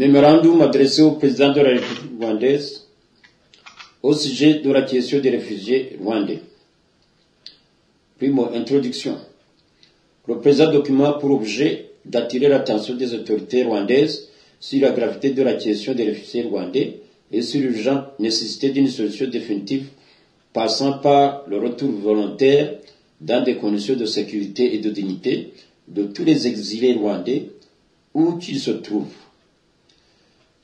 Mémorandum adressé au président de la République rwandaise au sujet de la question des réfugiés rwandais. Primo, introduction. Le présent document a pour objet d'attirer l'attention des autorités rwandaises sur la gravité de la question des réfugiés rwandais et sur l'urgente nécessité d'une solution définitive passant par le retour volontaire dans des conditions de sécurité et de dignité de tous les exilés rwandais où qu'ils se trouvent.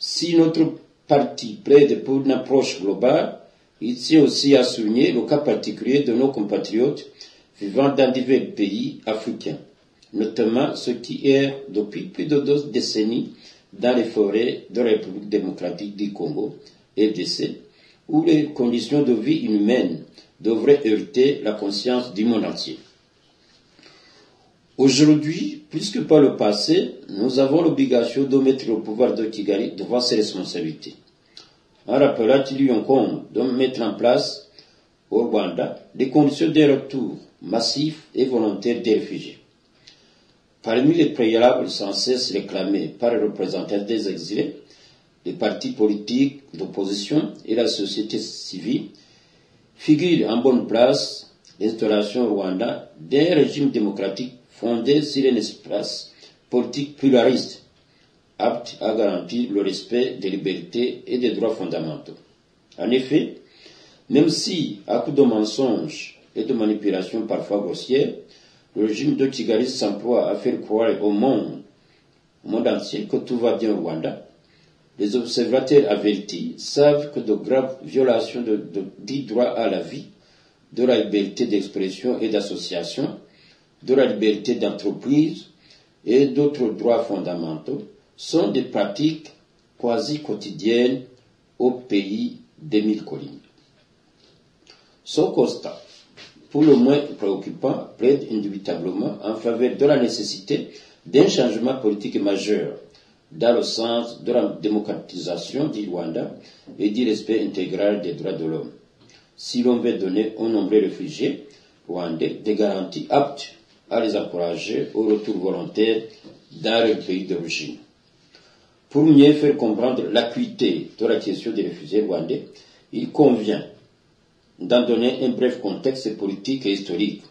Si notre parti plaide pour une approche globale, il tient aussi à souligner le cas particulier de nos compatriotes vivant dans divers pays africains, notamment ceux qui errent depuis plus de 2 décennies dans les forêts de la République démocratique du Congo, RDC, où les conditions de vie inhumaines devraient heurter la conscience du monde entier. Aujourd'hui, plus que par le passé, nous avons l'obligation de mettre le pouvoir de Kigali devant ses responsabilités. En rappelant qu'il lui incombe de mettre en place au Rwanda les conditions de retour massif et volontaire des réfugiés. Parmi les préalables sans cesse réclamés par les représentants des exilés, les partis politiques d'opposition et la société civile, figure en bonne place l'installation au Rwanda d'un régime démocratique fondé sur un espace politique pluraliste, apte à garantir le respect des libertés et des droits fondamentaux. En effet, même si, à coup de mensonges et de manipulations parfois grossières, le régime de Kigali s'emploie à faire croire au monde entier que tout va bien au Rwanda, les observateurs avertis savent que de graves violations du droit à la vie, de la liberté d'expression et d'association, de la liberté d'entreprise et d'autres droits fondamentaux sont des pratiques quasi quotidiennes au pays des 1000 collines. Ce constat, pour le moins préoccupant, plaide indubitablement en faveur de la nécessité d'un changement politique majeur dans le sens de la démocratisation du Rwanda et du respect intégral des droits de l'homme. Si l'on veut donner aux nombreux réfugiés rwandais des garanties aptes à les encourager au retour volontaire dans leur pays d'origine. Pour mieux faire comprendre l'acuité de la question des réfugiés rwandais, il convient d'en donner un bref contexte politique et historique,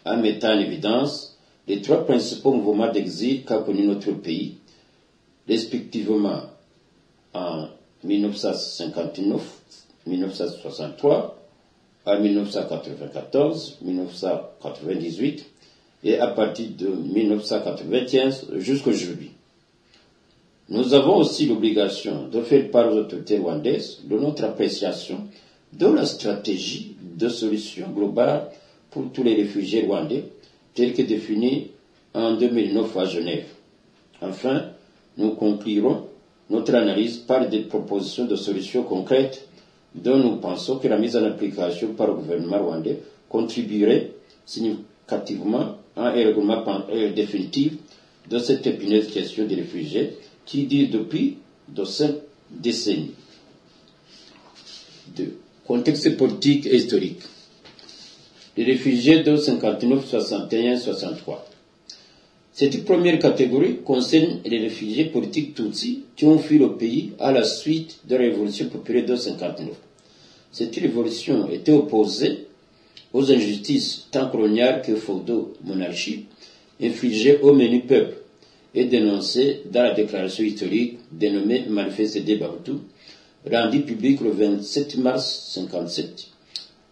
en mettant en évidence les 3 principaux mouvements d'exil qu'a connu notre pays, respectivement en 1959, 1963, en 1994, 1998 et à partir de 1995 jusqu'à aujourd'hui. Nous avons aussi l'obligation de faire part aux autorités rwandaises de notre appréciation de la stratégie de solution globale pour tous les réfugiés rwandais, telle que définie en 2009 à Genève. Enfin, nous conclurons notre analyse par des propositions de solutions concrètes dont nous pensons que la mise en application par le gouvernement rwandais contribuerait significativement à un règlement définitif de cette épineuse question des réfugiés qui dure depuis de 5 décennies. 2. Contexte politique et historique. Les réfugiés de 59, 61, 63. Cette première catégorie concerne les réfugiés politiques Tutsis qui ont fui le pays à la suite de la révolution populaire de 59. Cette révolution était opposée aux injustices tant coloniales que feudo-monarchiques infligées au menu peuple et dénoncée dans la déclaration historique dénommée Manifeste des Bahutu, rendue publique le 27 mars 1957,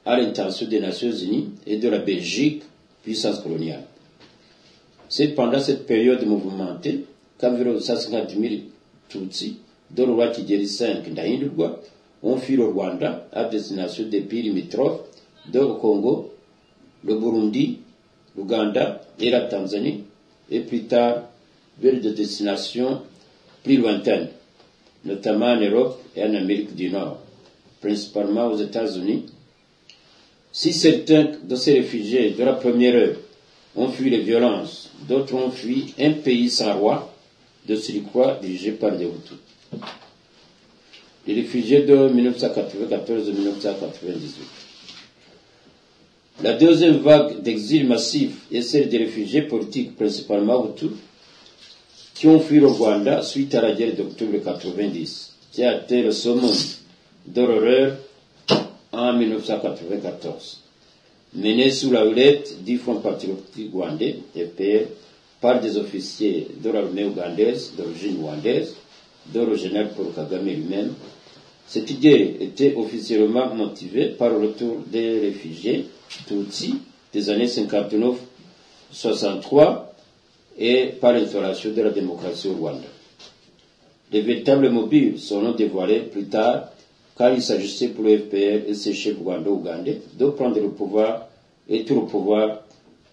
à l'intention des Nations Unies et de la Belgique, puissance coloniale. C'est pendant cette période mouvementée qu'environ 150 000 Tutsis, dont le roi Kigeli V Ndahindurwa, ont fui le Rwanda à destination des pays limitrophes de le Congo, le Burundi, l'Ouganda et la Tanzanie, et plus tard vers des destinations plus lointaines, notamment en Europe et en Amérique du Nord, principalement aux États-Unis. Si certains de ces réfugiés de la première heure ont fui les violences, d'autres ont fui un pays sans roi, de surcroît dirigé par des Hutus. Les réfugiés de 1994 et 1998. La deuxième vague d'exil massif est celle des réfugiés politiques, principalement Hutus, qui ont fui le Rwanda suite à la guerre d'octobre 90, qui a été le summum de l'horreur en 1994. Menée sous la houlette du Front patriotique rwandais, FPR, par des officiers de l'armée ougandaise d'origine rwandaise, dont le général Paul Kagame lui-même. Cette guerre était officiellement motivée par le retour des réfugiés Tutsis des années 59-63 et par l'installation de la démocratie au Rwanda. Les véritables mobiles seront dévoilés plus tard, car il s'agissait pour le FPR et ses chefs rwando-ougandais de prendre le pouvoir et tout le pouvoir,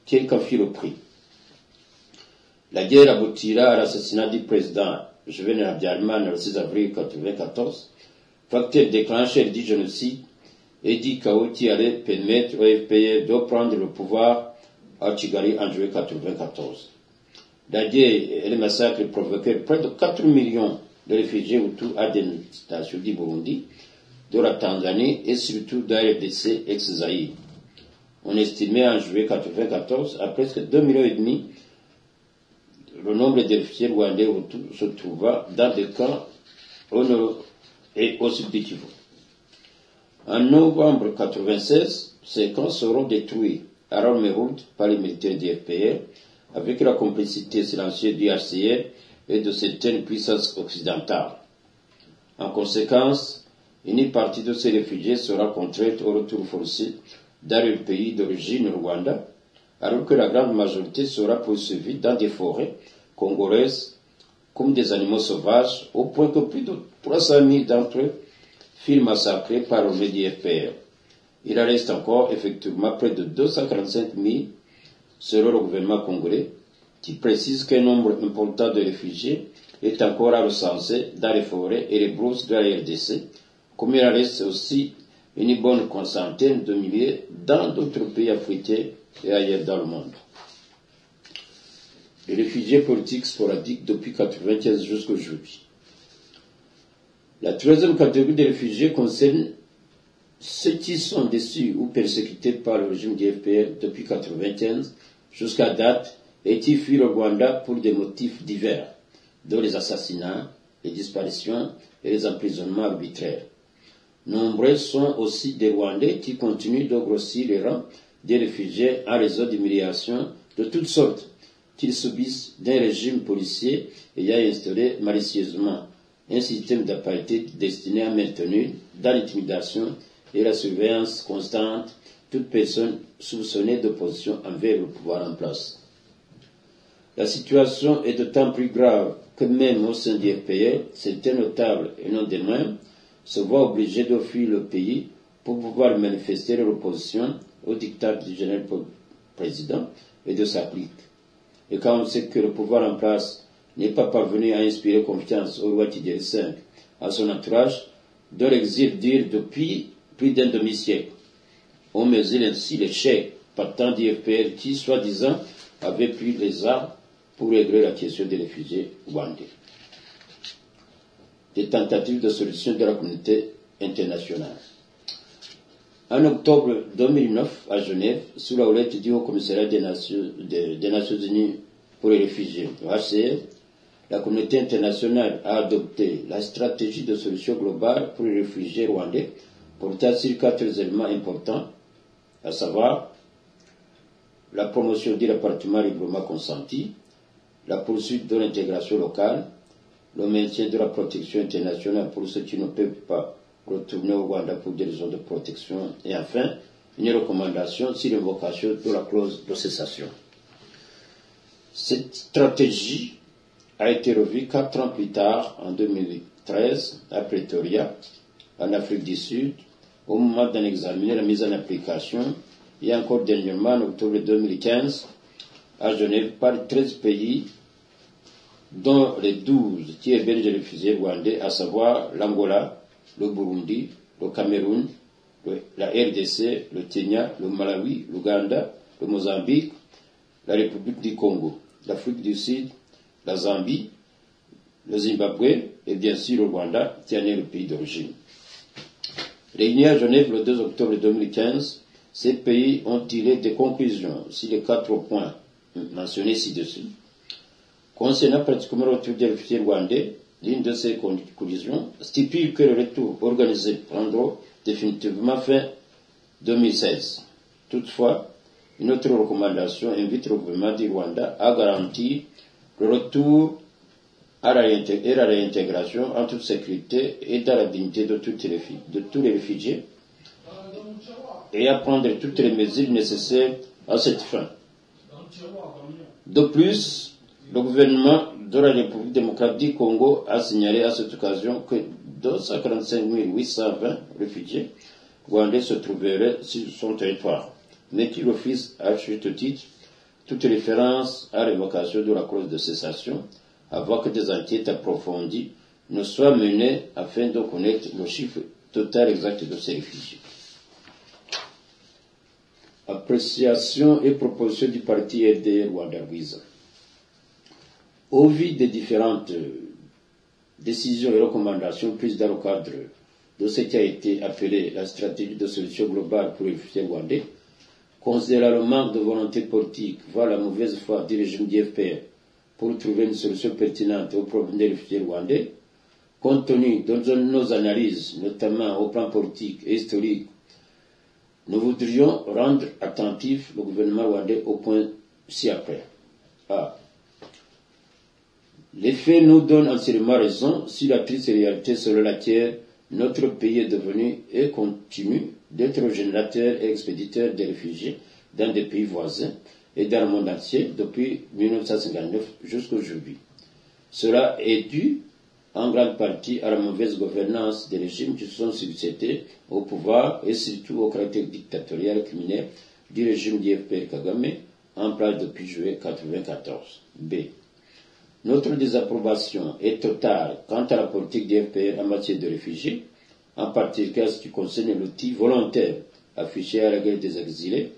quel qu'en fût le prix. La guerre aboutira à l'assassinat du président Juvenal Habyarimana le 6 avril 1994, facteur déclencheur du génocide et du chaos qui allait permettre au FPR de prendre le pouvoir à Kigali en juillet 1994. La guerre et les massacres provoquèrent près de 4 millions de réfugiés Hutus à destination du Burundi, de la Tanzanie et surtout de la RDC ex-Zaïre. On estimait en juillet 1994 à presque 2,5 millions le nombre de réfugiés rwandais Hutus se trouva dans des camps au nord et au sud du Kivu. En novembre 1996, ces camps seront détruits à Romeroud par les militaires du FPR avec la complicité silencieuse du HCR et de certaines puissances occidentales. En conséquence, une partie de ces réfugiés sera contrainte au retour forcé dans le pays d'origine Rwanda, alors que la grande majorité sera poursuivie dans des forêts congolaises comme des animaux sauvages, au point que plus de 300 000 d'entre eux furent massacrés par l'armée du FPR. Il en reste encore effectivement près de 245 000 selon le gouvernement congolais, qui précise qu'un nombre important de réfugiés est encore à recenser dans les forêts et les brousses de la RDC, comme il en reste aussi une bonne centaine de milliers dans d'autres pays africains et ailleurs dans le monde. Les réfugiés politiques sporadiques depuis 1995 jusqu'aujourd'hui. La troisième catégorie de réfugiés concerne ceux qui sont déçus ou persécutés par le régime du FPR depuis 1995 jusqu'à date et qui fuient le Rwanda pour des motifs divers, dont les assassinats, les disparitions et les emprisonnements arbitraires. Nombreux sont aussi des Rwandais qui continuent de grossir les rangs des réfugiés en raison d'humiliations de toutes sortes qu'ils subissent d'un régime policier ayant instauré malicieusement un système d'apartheid destiné à maintenir dans l'intimidation et la surveillance constante toute personne soupçonnée d'opposition envers le pouvoir en place. La situation est d'autant plus grave que même au sein du FPR, certains notables et non des moindres se voient obligés de fuir le pays pour pouvoir manifester leur opposition au diktat du général président et de sa clique. Et quand on sait que le pouvoir en place n'est pas parvenu à inspirer confiance au roi Kigeli V, à son entourage, dont l'exil dure depuis plus d'un demi-siècle. On mesure ainsi l'échec partant du FPR qui, soi-disant, avait pris les armes pour régler la question des réfugiés rwandais. Des tentatives de solution de la communauté internationale. En octobre 2009, à Genève, sous la houlette du Haut-Commissariat des Nations Unies pour les réfugiés, le HCR, la communauté internationale a adopté la stratégie de solution globale pour les réfugiés rwandais, portant sur 4 éléments importants, à savoir la promotion du répartiment librement consenti, la poursuite de l'intégration locale, le maintien de la protection internationale pour ceux qui ne peuvent pas retourner au Rwanda pour des raisons de protection, et enfin, une recommandation sur l'invocation de la clause de cessation. Cette stratégie a été revue 4 ans plus tard, en 2013, à Pretoria, en Afrique du Sud, au moment d'en examiner la mise en application, et encore dernièrement, en octobre 2015, à Genève, par 13 pays, dont les 12 qui hébergent les réfugiés rwandais, à savoir l'Angola, le Burundi, le Cameroun, la RDC, le Kenya, le Malawi, l'Ouganda, le Mozambique, la République du Congo, l'Afrique du Sud, la Zambie, le Zimbabwe et bien sûr le Rwanda, qui en est le pays d'origine. Réunis à Genève le 2 octobre 2015, ces pays ont tiré des conclusions sur les 4 points mentionnés ci-dessus. Concernant pratiquement le retour des réfugiés rwandais, l'une de ces conclusions stipule que le retour organisé prendra définitivement fin 2016. Toutefois, une autre recommandation invite le gouvernement du Rwanda à garantir le retour et la réintégration en toute sécurité et dans la dignité de tous les réfugiés et à prendre toutes les mesures nécessaires à cette fin. De plus, le gouvernement de la République démocratique du Congo a signalé à cette occasion que 245 820 réfugiés rwandais se trouveraient sur son territoire, mais qu'il refuse à juste titre toute référence à l'évocation de la clause de cessation avant que des enquêtes approfondies ne soient menées afin de connaître le chiffre total exact de ces réfugiés. Appréciation et proposition du parti RDR Rwanda-Rwiza. Au vu des différentes décisions et recommandations prises dans le cadre de ce qui a été appelé la stratégie de solution globale pour les réfugiés rwandais, considérant le manque de volonté politique, voire la mauvaise foi du régime du FPR pour trouver une solution pertinente au problème des réfugiés rwandais, compte tenu de nos analyses, notamment au plan politique et historique, nous voudrions rendre attentif le gouvernement rwandais au point ci-après. A. Les faits nous donnent entièrement raison sur la triste réalité selon laquelle notre pays est devenu et continue d'être le générateur et expéditeur des réfugiés dans des pays voisins et dans le monde entier depuis 1959 jusqu'à aujourd'hui. Cela est dû en grande partie à la mauvaise gouvernance des régimes qui se sont succédés au pouvoir et surtout au caractère dictatorial et criminel du régime du FPR Kagame en place depuis juillet 1994. B. Notre désapprobation est totale quant à la politique du FPR en matière de réfugiés, en particulier en ce qui concerne l'outil volontaire affiché à la guerre des exilés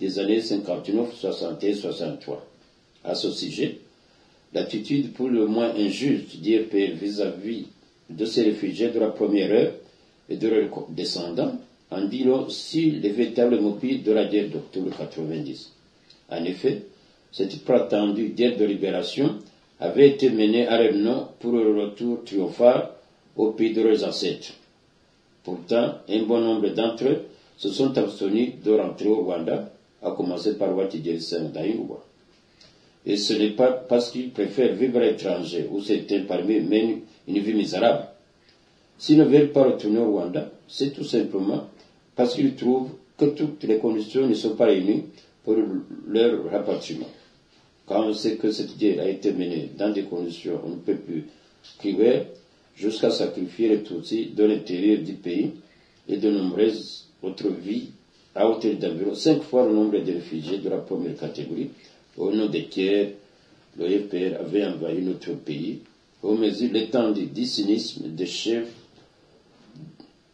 des années 59, 61, 63. À ce sujet, l'attitude pour le moins injuste du FPR vis-à-vis de ces réfugiés de la première heure et de leurs descendants en dit long sur les véritables motifs de la guerre d'octobre 90. En effet, cette prétendue guerre de libération avait été menée à leur nom pour le retour triomphal au pays de leurs ancêtres. Pourtant, un bon nombre d'entre eux se sont abstenus de rentrer au Rwanda, à commencer par Watigeri Daïrwa. Et ce n'est pas parce qu'ils préfèrent vivre à l'étranger ou certains parmi eux mènent une vie misérable. S'ils ne veulent pas retourner au Rwanda, c'est tout simplement parce qu'ils trouvent que toutes les conditions ne sont pas réunies pour leur rapatriement. Quand on sait que cette guerre a été menée dans des conditions on ne peut plus cruelles, jusqu'à sacrifier les Tutsis de l'intérieur du pays et de nombreuses autres vies à hauteur d'environ 5 fois le nombre de réfugiés de la première catégorie, au nom desquels le FPR avait envahi notre pays, au mesure l'étendue du cynisme des chefs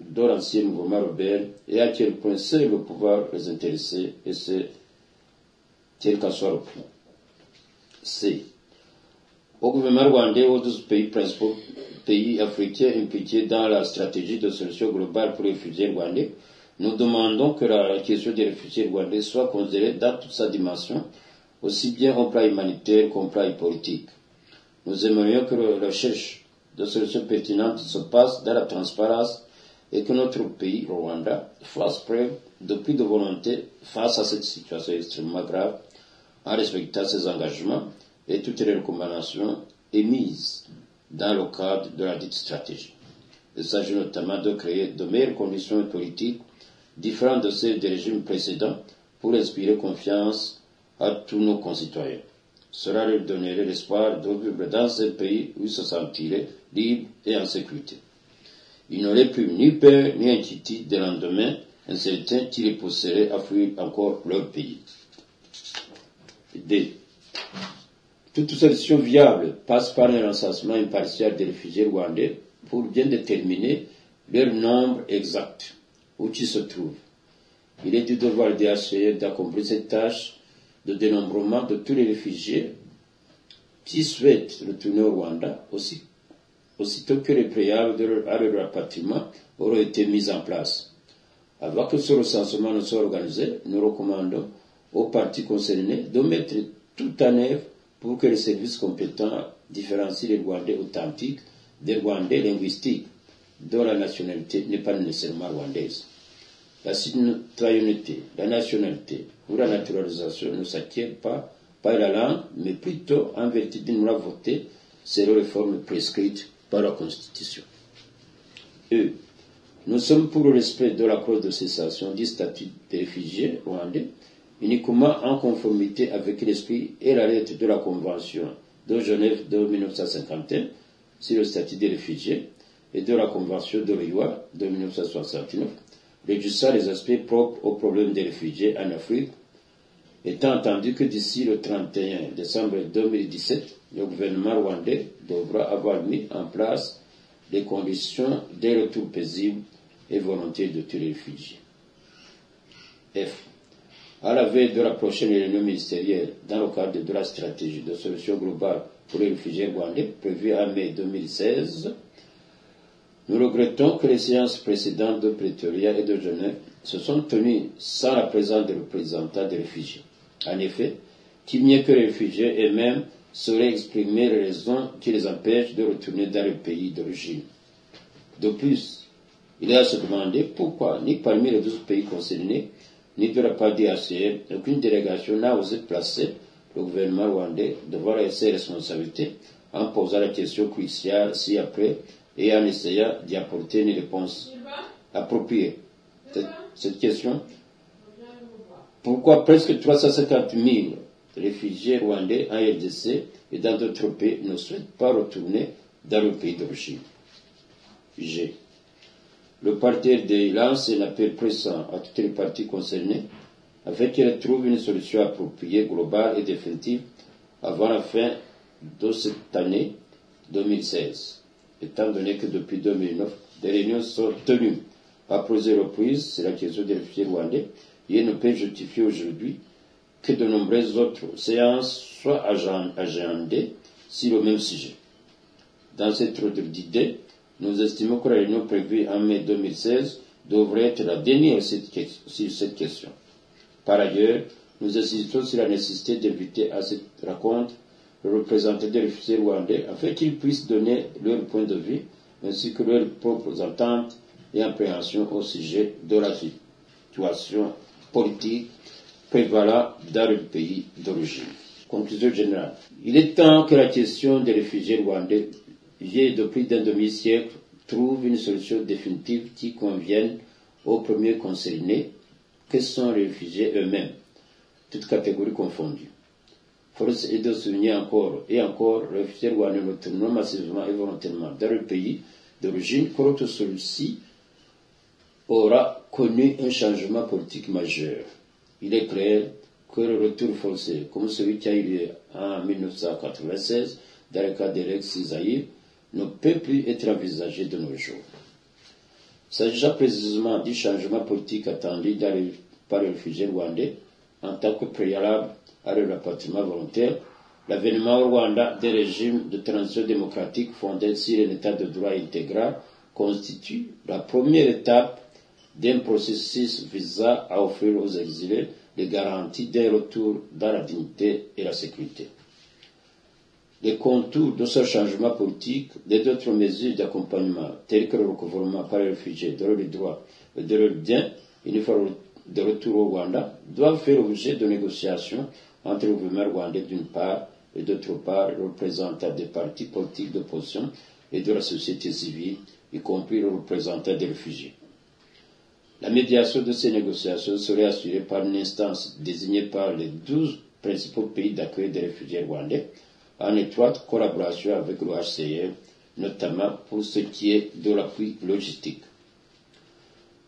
de l'ancien mouvement rebelle et à quel point seul le pouvoir les intéressait et c'est quel qu'en soit le prix. C. Au gouvernement rwandais et aux 12 principaux pays africains impliqués dans la stratégie de solution globale pour les réfugiés rwandais, nous demandons que la question des réfugiés rwandais soit considérée dans toute sa dimension, aussi bien au plan humanitaire qu'au plan politique. Nous aimerions que la recherche de solutions pertinentes se passe dans la transparence et que notre pays, le Rwanda, fasse preuve de plus de volonté face à cette situation extrêmement grave, en respectant ses engagements et toutes les recommandations émises dans le cadre de la dite stratégie. Il s'agit notamment de créer de meilleures conditions politiques différentes de celles des régimes précédents pour inspirer confiance à tous nos concitoyens. Cela leur donnerait l'espoir de vivre dans un pays où ils se sentiraient libres et en sécurité. Ils n'auraient plus ni peur ni inquiétude des lendemains incertains qui les pousseraient à fuir encore leur pays. D. Toute solution viable passe par un recensement impartial des réfugiés rwandais pour bien déterminer leur nombre exact, où ils se trouvent. Il est du devoir du HCR d'accomplir cette tâche de dénombrement de tous les réfugiés qui souhaitent retourner au Rwanda, aussitôt que les préalables à leur rapatriement auront été mis en place. Avant que ce recensement ne soit organisé, nous recommandons aux parties concernées de mettre tout en œuvre pour que les services compétents différencient les Rwandais authentiques des Rwandais linguistiques, dont la nationalité n'est pas nécessairement rwandaise. La citoyenneté, la nationalité ou la naturalisation ne s'acquiert pas par la langue, mais plutôt en vertu d'une loi votée selon les formes prescrites par la Constitution. E. Nous sommes pour le respect de la clause de cessation du statut des réfugiés rwandais, uniquement en conformité avec l'esprit et la lettre de la Convention de Genève de 1951 sur le statut des réfugiés et de la Convention de Riyad de 1969, régissant les aspects propres aux problèmes des réfugiés en Afrique, étant entendu que d'ici le 31 décembre 2017, le gouvernement rwandais devra avoir mis en place les conditions des retours paisibles et volontaires de tous les réfugiés. F. À la veille de la prochaine réunion ministérielle, dans le cadre de la stratégie de solution globale pour les réfugiés rwandais prévue en mai 2016, nous regrettons que les séances précédentes de Pretoria et de Genève se sont tenues sans la présence des représentants des réfugiés. En effet, qui mieux que les réfugiés eux-mêmes sauraient exprimer les raisons qui les empêchent de retourner dans le pays d'origine. De plus, il est à se demander pourquoi, ni parmi les 12 pays concernés, ni de la part du HCR, aucune délégation n'a osé placer le gouvernement rwandais devant ses responsabilités en posant la question cruciale ci-après et en essayant d'y apporter une réponse appropriée. Cette question, pourquoi presque 350 000 réfugiés rwandais en RDC et dans d'autres pays ne souhaitent pas retourner dans le pays d'origine? G. Le parti RDI lance un appel pressant à toutes les parties concernées afin qu'elles trouvent une solution appropriée, globale et définitive avant la fin de cette année 2016. Étant donné que depuis 2009, des réunions sont tenues à plusieurs reprises sur la question des réfugiés rwandais, il ne peut justifier aujourd'hui que de nombreuses autres séances soient agendées sur le même sujet. Dans cet ordre d'idées, nous estimons que la réunion prévue en mai 2016 devrait être la dernière sur cette question. Par ailleurs, nous insistons sur la nécessité d'inviter à cette rencontre le représentant des réfugiés rwandais afin qu'ils puissent donner leur point de vue ainsi que leurs propres attentes et appréhensions au sujet de la situation politique prévalant dans le pays d'origine. Conclusion générale. Il est temps que la question des réfugiés rwandais, vieille de plus d'un demi-siècle, trouve une solution définitive qui convienne aux premiers concernés, que sont les réfugiés eux-mêmes, toutes catégories confondues. Force est de souligner encore et encore, les réfugiés rwandais retournent massivement et volontairement dans le pays d'origine, quand celui-ci aura connu un changement politique majeur. Il est clair que le retour forcé, comme celui qui a eu lieu en 1996, dans le cas de l'ex-Zaïre, ne peut plus être envisagé de nos jours. S'agissant précisément du changement politique attendu par les réfugiés rwandais, en tant que préalable à leur rapatriement volontaire, l'avènement au Rwanda des régimes de transition démocratique fondés sur un état de droit intégral constitue la première étape d'un processus visant à offrir aux exilés les garanties d'un retour dans la dignité et la sécurité. Les contours de ce changement politique et d'autres mesures d'accompagnement, telles que le recouvrement par les réfugiés de leurs droits et de leurs biens, une fois de retour au Rwanda, doivent faire l'objet de négociations entre le gouvernement rwandais d'une part et d'autre part les représentants des partis politiques d'opposition et de la société civile, y compris les représentants des réfugiés. La médiation de ces négociations serait assurée par une instance désignée par les 12 principaux pays d'accueil des réfugiés rwandais, en étroite collaboration avec le HCR, notamment pour ce qui est de l'appui logistique.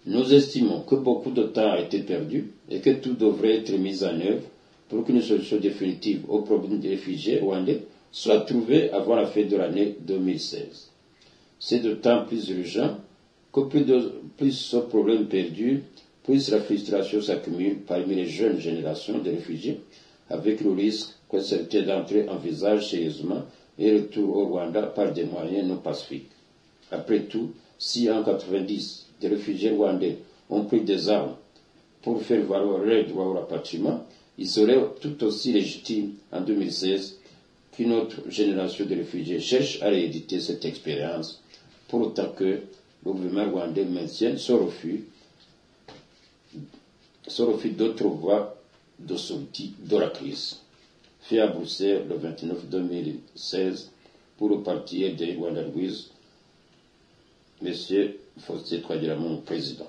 Nous estimons que beaucoup de temps a été perdu et que tout devrait être mis en œuvre pour qu'une solution définitive au problème des réfugiés rwandais soit trouvée avant la fin de l'année 2016. C'est d'autant plus urgent que plus ce problème perdure, plus la frustration s'accumule parmi les jeunes générations de réfugiés, avec le risque que certains d'entre eux envisagent sérieusement un retour au Rwanda par des moyens non pacifiques. Après tout, si en 1990, des réfugiés rwandais ont pris des armes pour faire valoir leur droit au rapatriement, il serait tout aussi légitime en 2016 qu'une autre génération de réfugiés cherche à rééditer cette expérience, pour autant que le gouvernement rwandais maintienne son refus d'autres voies de sortie de la crise. Fait à Bruxelles le 29 2016 pour le parti de Rwanda Louise, M. Faustin Twagiramungu, président.